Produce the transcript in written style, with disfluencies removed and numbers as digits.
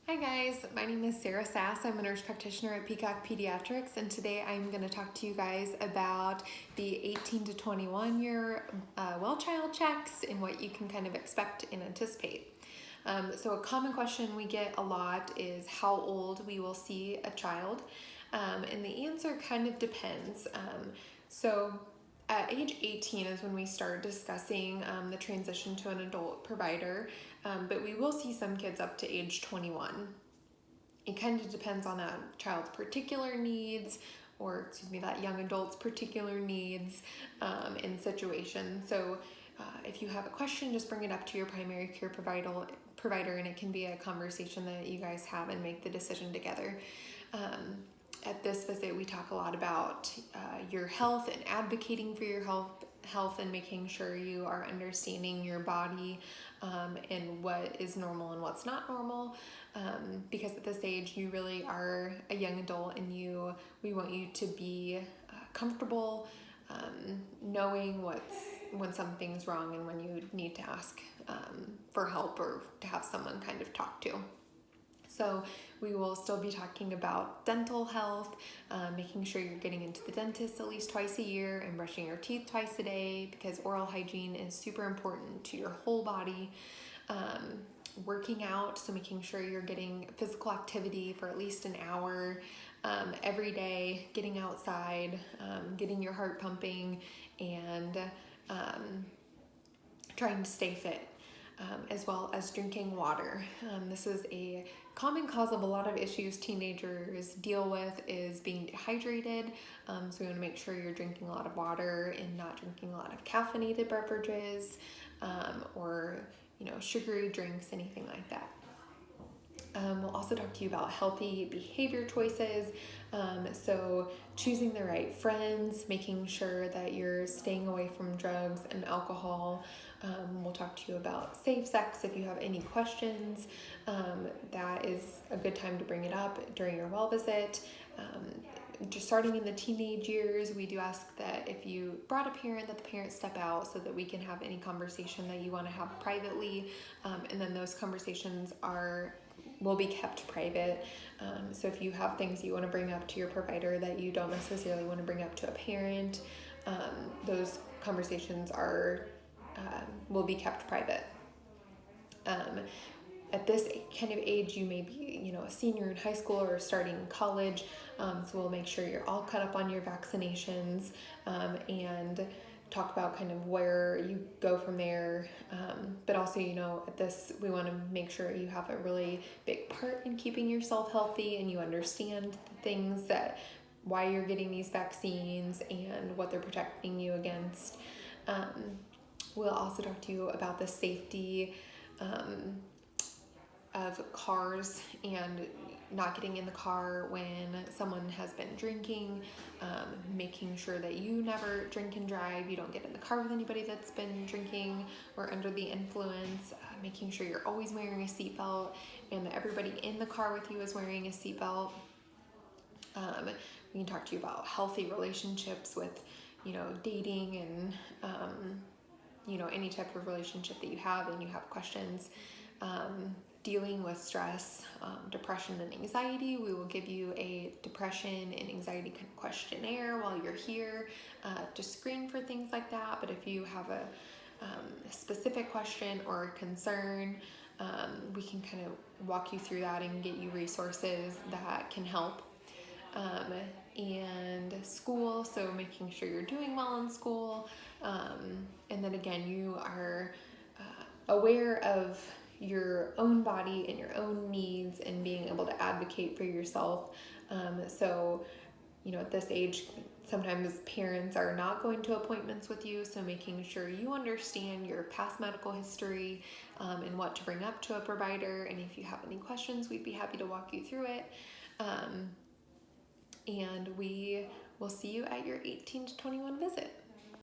Hi guys, my name is Sass. I'm a nurse practitioner at Peacock Pediatrics, and today I'm going to talk to you guys about the 18 to 21 year well child checks and what you can kind of expect and anticipate. So a common question we get a lot is how old we will see a child, and the answer kind of depends. So at age 18 is when we start discussing the transition to an adult provider, but we will see some kids up to age 21. It kind of depends on that child's particular needs, or that young adult's particular needs and situation. So if you have a question, just bring it up to your primary care provider, and it can be a conversation that you guys have and make the decision together. At this visit, we talk a lot about your health and advocating for your health and making sure you are understanding your body and what is normal and what's not normal, because at this age you really are a young adult, and we want you to be comfortable knowing when something's wrong and when you need to ask for help or to have someone kind of talk to. So we will still be talking about dental health, making sure you're getting into the dentist at least twice a year and brushing your teeth twice a day, because oral hygiene is super important to your whole body. Working out, so making sure you're getting physical activity for at least an hour every day, getting outside, getting your heart pumping, and trying to stay fit. As well as drinking water. This is a common cause of a lot of issues teenagers deal with, is being dehydrated. So we want to make sure you're drinking a lot of water and not drinking a lot of caffeinated beverages or sugary drinks, anything like that. We'll also talk to you about healthy behavior choices. So choosing the right friends, making sure that you're staying away from drugs and alcohol. We'll talk to you about safe sex if you have any questions. That is a good time to bring it up during your well visit. Just starting in the teenage years, we do ask that if you brought a parent, that the parent step out so that we can have any conversation that you want to have privately. And then those conversations will be kept private. So if you have things you want to bring up to your provider that you don't necessarily want to bring up to a parent, those conversations will be kept private. At this kind of age, you may be, a senior in high school or starting college. So we'll make sure you're all caught up on your vaccinations and talk about kind of where you go from there. But also, at this, we want to make sure you have a really big part in keeping yourself healthy, and you understand the things why you're getting these vaccines and what they're protecting you against. We'll also talk to you about the safety of cars and not getting in the car when someone has been drinking, making sure that you never drink and drive, you don't get in the car with anybody that's been drinking or under the influence, making sure you're always wearing a seatbelt and that everybody in the car with you is wearing a seatbelt. We can talk to you about healthy relationships with, dating and, any type of relationship that you have and you have questions. Dealing with stress, depression, and anxiety. We will give you a depression and anxiety questionnaire while you're here to screen for things like that. But if you have a specific question or concern, we can kind of walk you through that and get you resources that can help. And school, so making sure you're doing well in school. And then again, you are aware of your own body and your own needs and being able to advocate for yourself. So, at this age, sometimes parents are not going to appointments with you, so making sure you understand your past medical history and what to bring up to a provider. And if you have any questions, we'd be happy to walk you through it. And we will see you at your 18 to 21 visit.